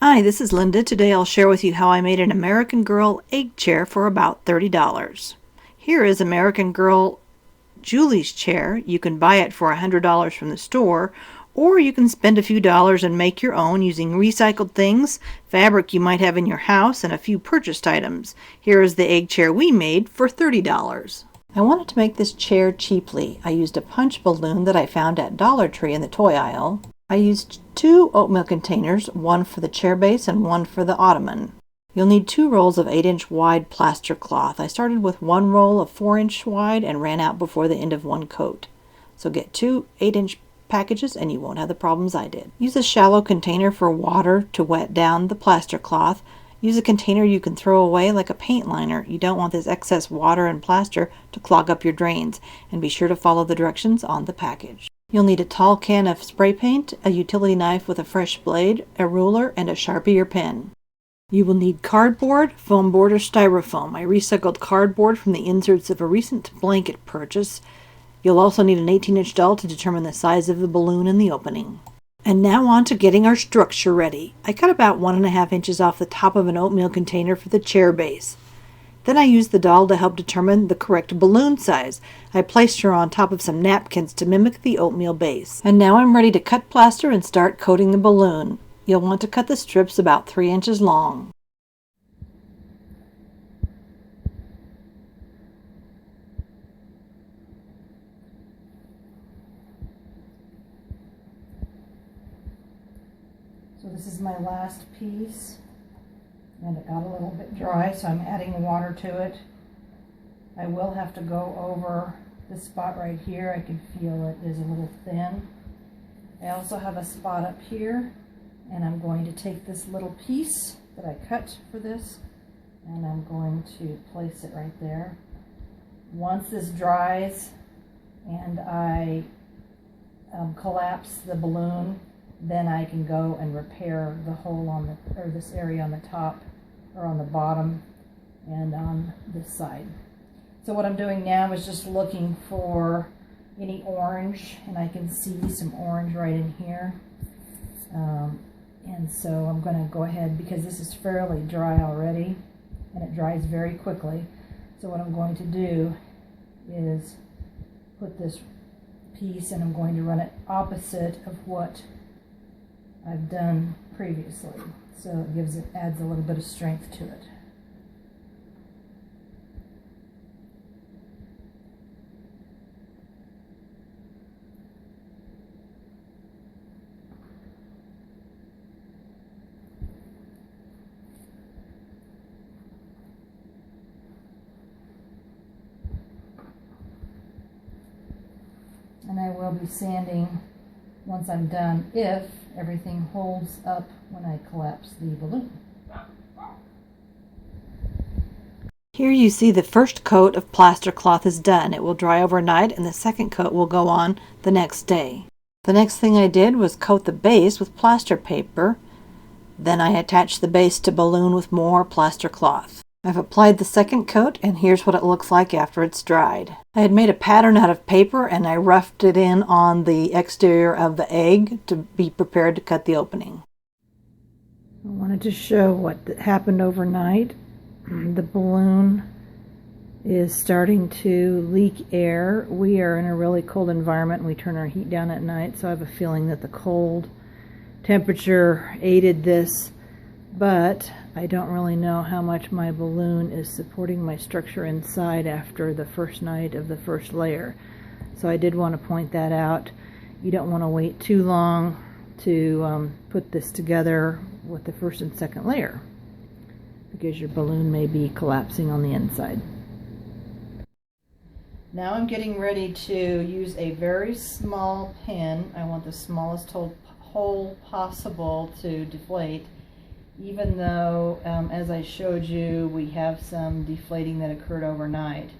Hi, this is Linda. Today I'll share with you how I made an American Girl egg chair for about $30. Here is American Girl Julie's chair. You can buy it for $100 from the store, or you can spend a few dollars and make your own using recycled things, fabric you might have in your house, and a few purchased items. Here is the egg chair we made for $30. I wanted to make this chair cheaply. I used a punch balloon that I found at Dollar Tree in the toy aisle. I used 2 oatmeal containers, one for the chair base and one for the ottoman. You'll need 2 rolls of 8-inch wide plaster cloth. I started with 1 roll of 4-inch wide and ran out before the end of 1 coat. So get 2 8-inch packages and you won't have the problems I did. Use a shallow container for water to wet down the plaster cloth. Use a container you can throw away like a paint liner. You don't want this excess water and plaster to clog up your drains, and be sure to follow the directions on the package. You'll need a tall can of spray paint, a utility knife with a fresh blade, a ruler, and a Sharpie or pen. You will need cardboard, foam board, or styrofoam. I recycled cardboard from the inserts of a recent blanket purchase. You'll also need an 18-inch dowel to determine the size of the balloon in the opening. And now on to getting our structure ready. I cut about 1.5 inches off the top of an oatmeal container for the chair base. Then I used the doll to help determine the correct balloon size. I placed her on top of some napkins to mimic the oatmeal base. And now I'm ready to cut plaster and start coating the balloon. You'll want to cut the strips about 3 inches long. So this is my last piece. And it got a little bit dry, so I'm adding water to it. I will have to go over this spot right here. I can feel it is a little thin. I also have a spot up here, and I'm going to take this little piece that I cut for this, and I'm going to place it right there. Once this dries and I collapse the balloon, then I can go and repair the hole on the, or this area on the top or on the bottom and on this side. So what I'm doing now is just looking for any orange, and I can see some orange right in here. And so I'm going to go ahead, because this is fairly dry already and it dries very quickly. So what I'm going to do is put this piece, and I'm going to run it opposite of what I've done previously, so it adds a little bit of strength to it. And I will be sanding once I'm done, if everything holds up when I collapse the balloon. Here you see the first coat of plaster cloth is done. It will dry overnight, and the second coat will go on the next day. The next thing I did was coat the base with plaster paper. Then I attached the base to balloon with more plaster cloth. I've applied the second coat, and here's what it looks like after it's dried. I had made a pattern out of paper, and I roughed it in on the exterior of the egg to be prepared to cut the opening. I wanted to show what happened overnight. The balloon is starting to leak air. We are in a really cold environment, and we turn our heat down at night, so I have a feeling that the cold temperature aided this, but I don't really know how much my balloon is supporting my structure inside after the first night of the first layer. So I did want to point that out. You don't want to wait too long to put this together with the first and second layer, because your balloon may be collapsing on the inside. Now I'm getting ready to use a very small pin. I want the smallest hole possible to deflate, even though, as I showed you, we have some deflating that occurred overnight.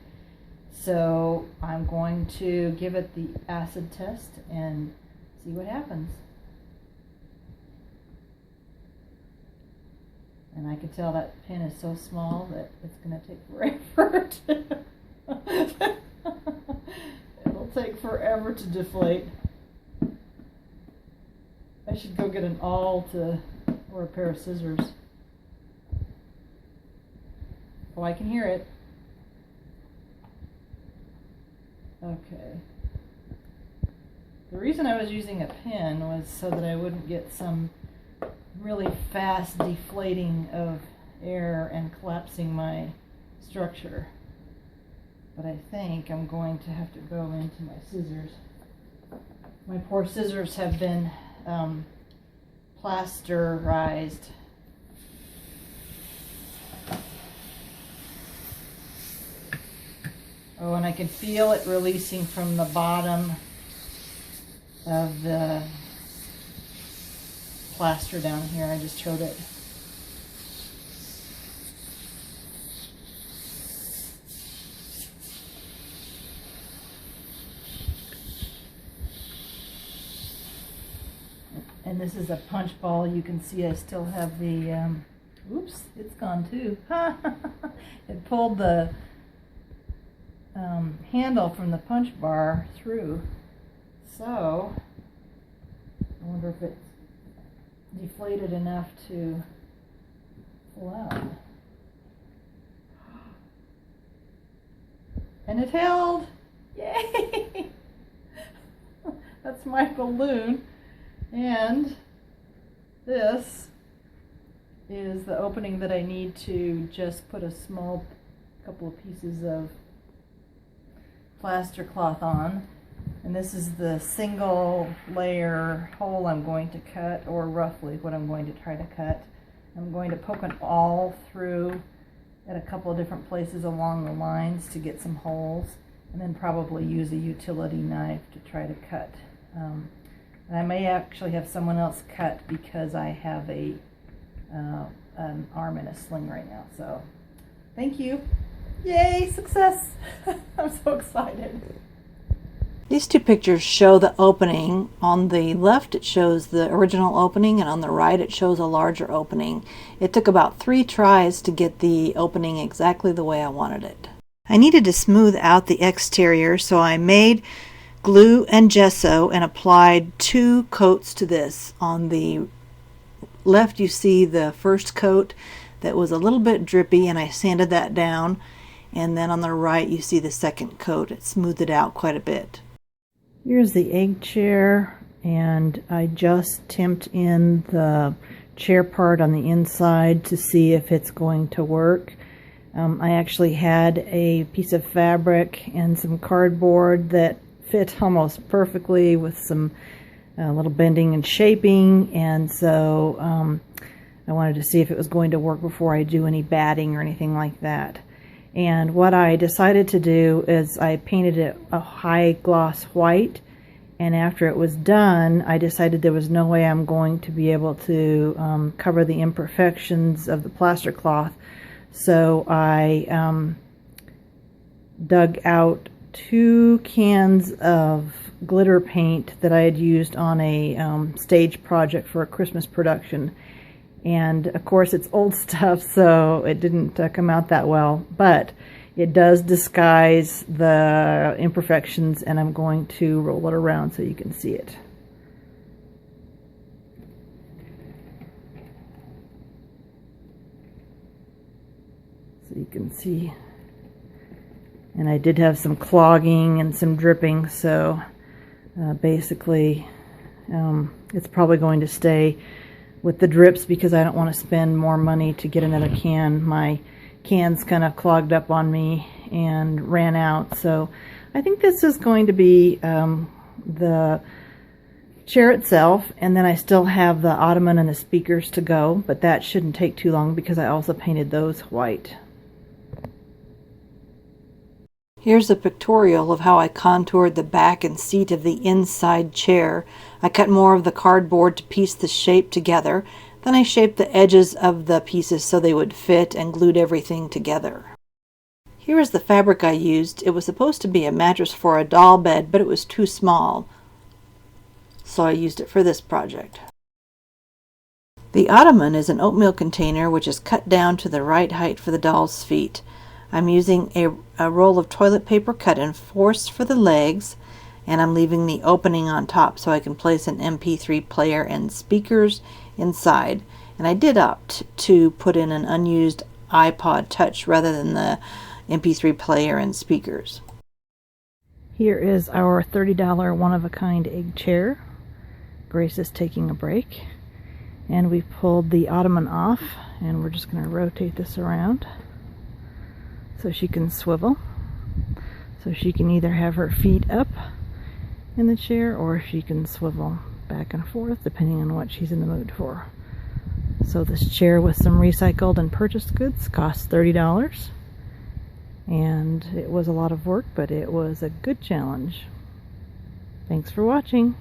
So I'm going to give it the acid test and see what happens. And I can tell that pin is so small that it's going to take forever to it'll take forever to deflate. I should go get an awl to or a pair of scissors. Oh, I can hear it. Okay. The reason I was using a pen was so that I wouldn't get some really fast deflating of air and collapsing my structure. But I think I'm going to have to go into my scissors. My poor scissors have been plasterized. Oh, and I can feel it releasing from the bottom of the plaster down here. I just showed it. And this is a punch ball. You can see I still have the, oops, it's gone too. It pulled the handle from the punch bar through. So, I wonder if it's deflated enough to pull out. And it held! Yay! That's my balloon. And this is the opening that I need to just put a small couple of pieces of plaster cloth on. And this is the single layer hole I'm going to cut, or roughly what I'm going to try to cut. I'm going to poke an awl through at a couple of different places along the lines to get some holes, and then probably use a utility knife to try to cut. And I may actually have someone else cut because I have an arm in a sling right now. So thank you. Yay, success. I'm so excited. These two pictures show the opening. On the left it shows the original opening, and on the right it shows a larger opening. It took about 3 tries to get the opening exactly the way I wanted it. I needed to smooth out the exterior, so I made glue and gesso and applied 2 coats to this. On the left you see the first coat that was a little bit drippy, and I sanded that down. And then on the right you see the second coat. It smoothed it out quite a bit. Here's the egg chair, and I just timped in the chair part on the inside to see if it's going to work. I actually had a piece of fabric and some cardboard that fit almost perfectly with some little bending and shaping, and so I wanted to see if it was going to work before I do any batting or anything like that. And what I decided to do is I painted it a high gloss white, and after it was done I decided there was no way I'm going to be able to cover the imperfections of the plaster cloth, so I dug out 2 cans of glitter paint that I had used on a stage project for a Christmas production. And of course it's old stuff, so it didn't come out that well, but it does disguise the imperfections, and I'm going to roll it around so you can see it. So you can see, and I did have some clogging and some dripping, so basically it's probably going to stay with the drips because I don't want to spend more money to get another can. My can's kind of clogged up on me and ran out, so I think this is going to be the chair itself, and then I still have the ottoman and the speakers to go, but that shouldn't take too long because I also painted those white. Here's a pictorial of how I contoured the back and seat of the inside chair. I cut more of the cardboard to piece the shape together. Then I shaped the edges of the pieces so they would fit and glued everything together. Here is the fabric I used. It was supposed to be a mattress for a doll bed, but it was too small, so I used it for this project. The ottoman is an oatmeal container which is cut down to the right height for the doll's feet. I'm using a roll of toilet paper cut in 4s for the legs, and I'm leaving the opening on top so I can place an MP3 player and speakers inside. And I did opt to put in an unused iPod Touch rather than the MP3 player and speakers. Here is our $30 one-of-a-kind egg chair. Grace is taking a break. And we pulled the ottoman off, and we're just going to rotate this around so she can swivel. So she can either have her feet up in the chair or she can swivel back and forth depending on what she's in the mood for. So this chair with some recycled and purchased goods cost $30. And it was a lot of work, but it was a good challenge. Thanks for watching.